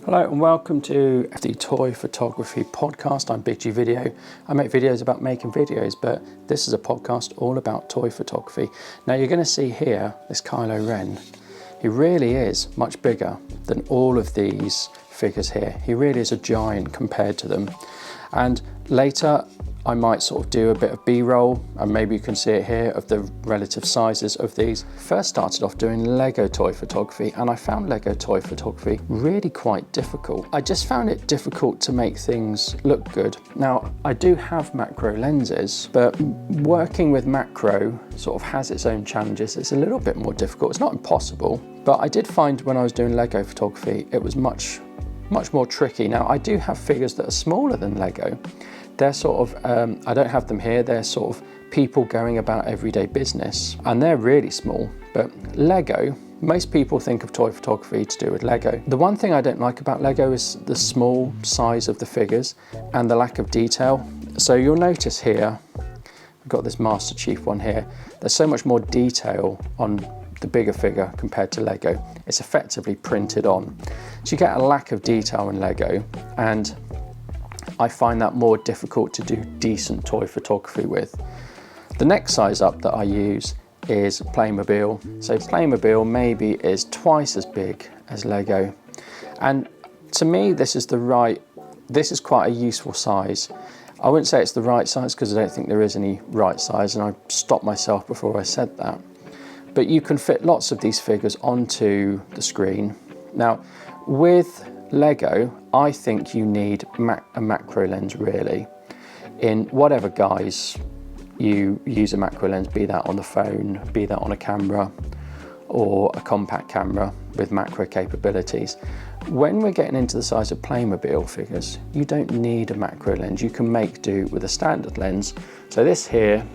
Hello and welcome to the Toy Photography Podcast. I'm Big G Video. I make videos about making videos, but this is a podcast all about toy photography. Now you're going to see here this Kylo Ren. He really is much bigger than all of these figures here. He really is a giant compared to them. And later I might sort of do a bit of B-roll, and maybe you can see it here, of the relative sizes of these. First started off doing Lego toy photography, and I found Lego toy photography really quite difficult. I just found it difficult to make things look good. Now, I do have macro lenses, but working with macro sort of has its own challenges. It's a little bit more difficult. It's not impossible, but I did find when I was doing Lego photography, it was much more tricky. Now, I do have figures that are smaller than Lego. They're sort of, I don't have them here, they're sort of people going about everyday business, and they're really small. But Lego, most people think of toy photography to do with Lego. The one thing I don't like about Lego is the small size of the figures and the lack of detail. So you'll notice here, I've got this Master Chief one here, there's so much more detail on the bigger figure compared to Lego. It's effectively printed on. So you get a lack of detail in Lego, and I find that more difficult to do decent toy photography with. The next size up that I use is Playmobil. So Playmobil maybe is twice as big as Lego. And to me, this is quite a useful size. I wouldn't say it's the right size because I don't think there is any right size, and I stopped myself before I said that. But you can fit lots of these figures onto the screen. Now, with Lego, I think you need a macro lens really. In whatever guise you use a macro lens, be that on the phone, be that on a camera, or a compact camera with macro capabilities. When we're getting into the size of Playmobil figures, you don't need a macro lens. You can make do with a standard lens. So this here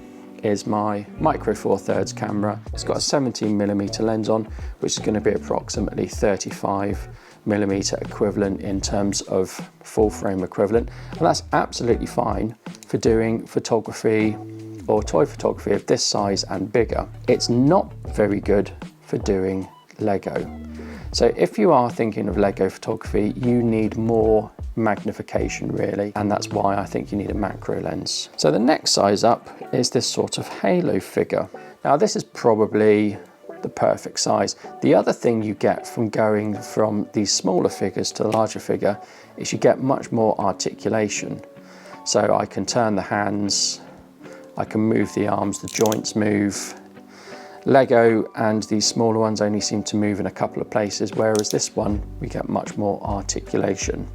is my Micro Four Thirds camera. It's got a 17mm lens on, which is going to be approximately 35mm equivalent in terms of full frame equivalent, and that's absolutely fine for doing photography or toy photography of this size and bigger. It's not very good for doing Lego. So if you are thinking of Lego photography, you need more magnification really, and that's why I think you need a macro lens. So the next size up is this sort of Halo figure. Now this is probably the perfect size. The other thing you get from going from these smaller figures to the larger figure is you get much more articulation. So I can turn the hands, I can move the arms, the joints move. Lego and these smaller ones only seem to move in a couple of places, whereas this one we get much more articulation.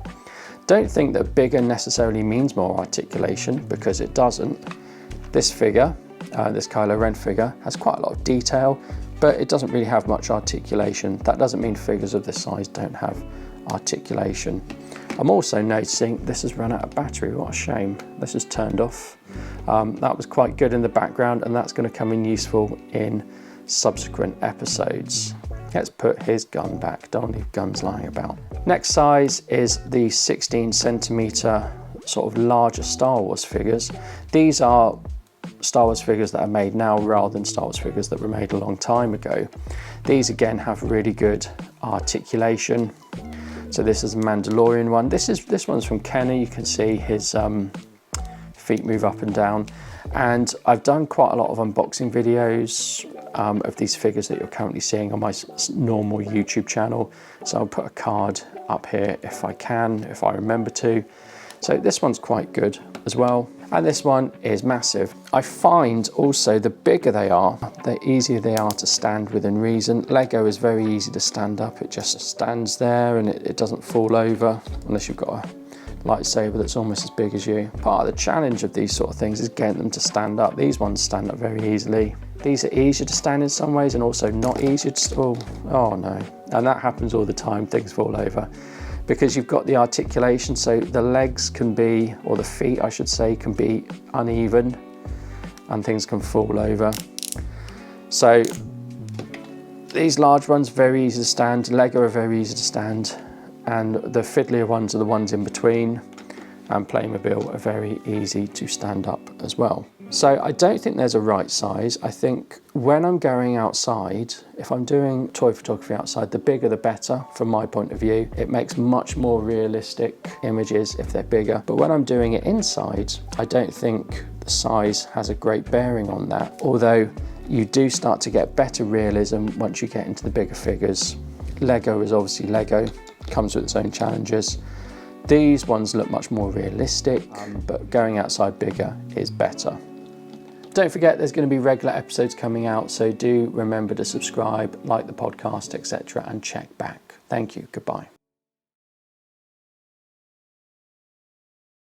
Don't think that bigger necessarily means more articulation, because it doesn't. This figure, this Kylo Ren figure, has quite a lot of detail, but it doesn't really have much articulation. That doesn't mean figures of this size don't have articulation. I'm also noticing this has run out of battery. What a shame. This is turned off. That was quite good in the background, and that's going to come in useful in subsequent episodes. Let's put his gun back. Don't leave guns lying about. Next size is the 16cm sort of larger Star Wars figures. These are Star Wars figures that are made now rather than Star Wars figures that were made a long time ago. These again have really good articulation. So this is a Mandalorian one. This one's from Kenner. You can see his feet move up and down. And I've done quite a lot of unboxing videos of these figures that you're currently seeing on my normal YouTube channel. So I'll put a card up here if I can, if I remember to. So this one's quite good as well. And this one is massive. I find also the bigger they are, the easier they are to stand within reason. Lego is very easy to stand up. It just stands there and it doesn't fall over unless you've got a lightsaber that's almost as big as you. Part of the challenge of these sort of things is getting them to stand up. These ones stand up very easily. These are easier to stand in some ways and also not easier to, oh no. And that happens all the time, things fall over. Because you've got the articulation, so the legs can be, or the feet I should say, can be uneven and things can fall over. So these large ones, very easy to stand. Lego are very easy to stand, and the fiddlier ones are the ones in between, and Playmobil are very easy to stand up as well. So I don't think there's a right size. I think when I'm going outside, if I'm doing toy photography outside, the bigger the better from my point of view. It makes much more realistic images if they're bigger. But when I'm doing it inside, I don't think the size has a great bearing on that. Although you do start to get better realism once you get into the bigger figures. Lego is obviously Lego, comes with its own challenges. These ones look much more realistic, but going outside bigger is better. Don't forget there's going to be regular episodes coming out, so do remember to subscribe, like the podcast, etc., and check back. Thank you. Goodbye.